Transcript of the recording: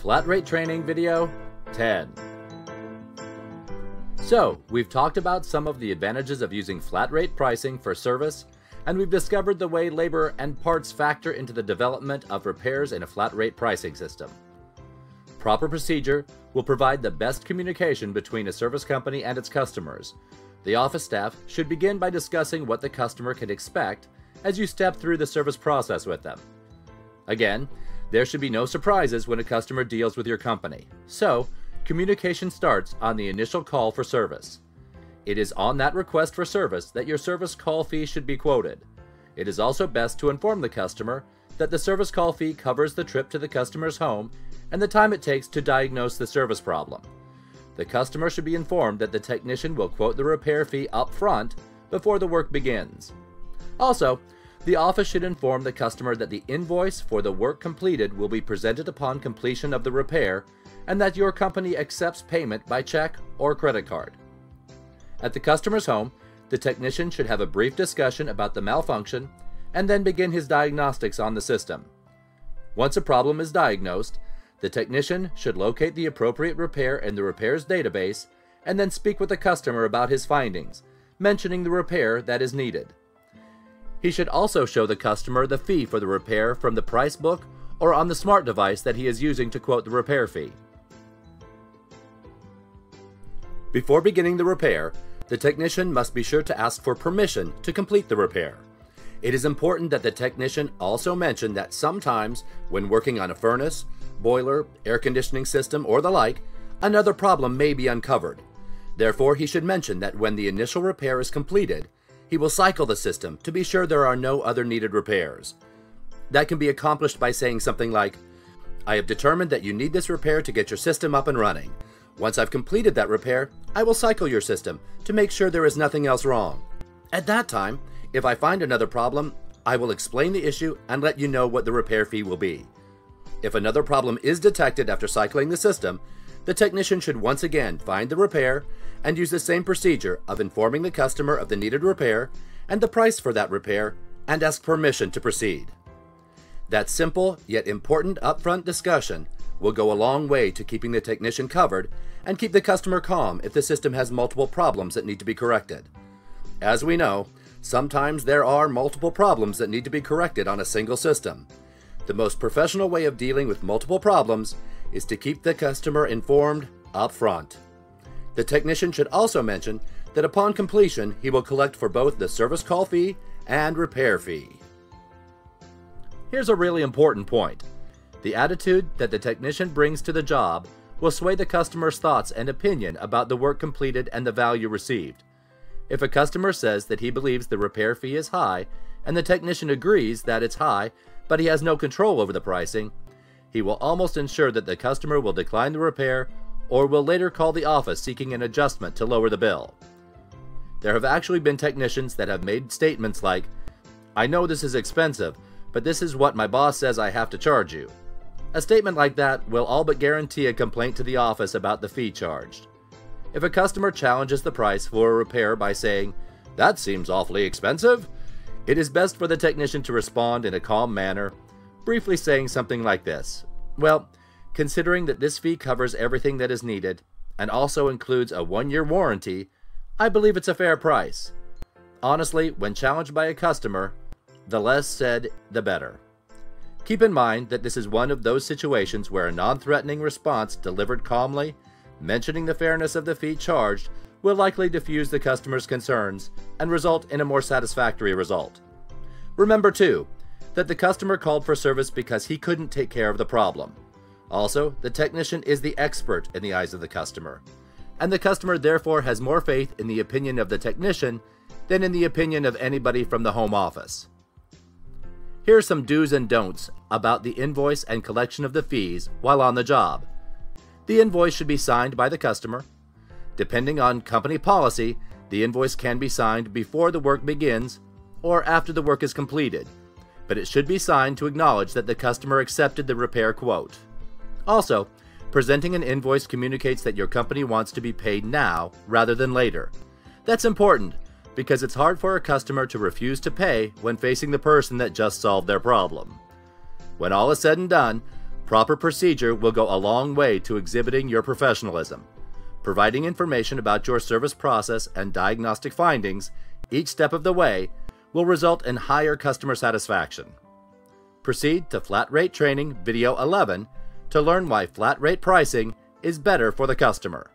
Flat Rate Training Video 10. So, we've talked about some of the advantages of using flat rate pricing for service, and we've discovered the way labor and parts factor into the development of repairs in a flat rate pricing system. Proper procedure will provide the best communication between a service company and its customers. The office staff should begin by discussing what the customer can expect as you step through the service process with them. Again, there should be no surprises when a customer deals with your company, so communication starts on the initial call for service. It is on that request for service that your service call fee should be quoted. It is also best to inform the customer that the service call fee covers the trip to the customer's home and the time it takes to diagnose the service problem. The customer should be informed that the technician will quote the repair fee up front before the work begins. Also, the office should inform the customer that the invoice for the work completed will be presented upon completion of the repair and that your company accepts payment by check or credit card. At the customer's home, the technician should have a brief discussion about the malfunction and then begin his diagnostics on the system. Once a problem is diagnosed, the technician should locate the appropriate repair in the repairs database and then speak with the customer about his findings, mentioning the repair that is needed. He should also show the customer the fee for the repair from the price book or on the smart device that he is using to quote the repair fee. Before beginning the repair, the technician must be sure to ask for permission to complete the repair. It is important that the technician also mention that sometimes, when working on a furnace, boiler, air conditioning system, or the like, another problem may be uncovered. Therefore, he should mention that when the initial repair is completed, he will cycle the system to be sure there are no other needed repairs. That can be accomplished by saying something like, "I have determined that you need this repair to get your system up and running. Once I've completed that repair, I will cycle your system to make sure there is nothing else wrong. At that time, if I find another problem, I will explain the issue and let you know what the repair fee will be." If another problem is detected after cycling the system, the technician should once again find the repair and use the same procedure of informing the customer of the needed repair and the price for that repair and ask permission to proceed. That simple yet important upfront discussion will go a long way to keeping the technician covered and keep the customer calm if the system has multiple problems that need to be corrected. As we know, sometimes there are multiple problems that need to be corrected on a single system. The most professional way of dealing with multiple problems is to keep the customer informed up front. The technician should also mention that upon completion, he will collect for both the service call fee and repair fee. Here's a really important point. The attitude that the technician brings to the job will sway the customer's thoughts and opinion about the work completed and the value received. If a customer says that he believes the repair fee is high and the technician agrees that it's high, but he has no control over the pricing, he will almost ensure that the customer will decline the repair or will later call the office seeking an adjustment to lower the bill. There have actually been technicians that have made statements like, "I know this is expensive, but this is what my boss says I have to charge you." A statement like that will all but guarantee a complaint to the office about the fee charged. If a customer challenges the price for a repair by saying, "That seems awfully expensive," it is best for the technician to respond in a calm manner, briefly saying something like this: "Well, considering that this fee covers everything that is needed and also includes a 1-year warranty, I believe it's a fair price." Honestly, when challenged by a customer, the less said, the better. Keep in mind that this is one of those situations where a non-threatening response delivered calmly, mentioning the fairness of the fee charged, will likely diffuse the customer's concerns and result in a more satisfactory result. Remember, too, that the customer called for service because he couldn't take care of the problem. Also, the technician is the expert in the eyes of the customer, and the customer therefore has more faith in the opinion of the technician than in the opinion of anybody from the home office. Here are some do's and don'ts about the invoice and collection of the fees while on the job. The invoice should be signed by the customer. Depending on company policy, the invoice can be signed before the work begins or after the work is completed, but it should be signed to acknowledge that the customer accepted the repair quote. Also, presenting an invoice communicates that your company wants to be paid now rather than later. That's important because it's hard for a customer to refuse to pay when facing the person that just solved their problem. When all is said and done, Proper procedure will go a long way to exhibiting your professionalism. Providing information about your service process and diagnostic findings each step of the way will result in higher customer satisfaction. Proceed to Flat Rate Training Video 11 to learn why flat rate pricing is better for the customer.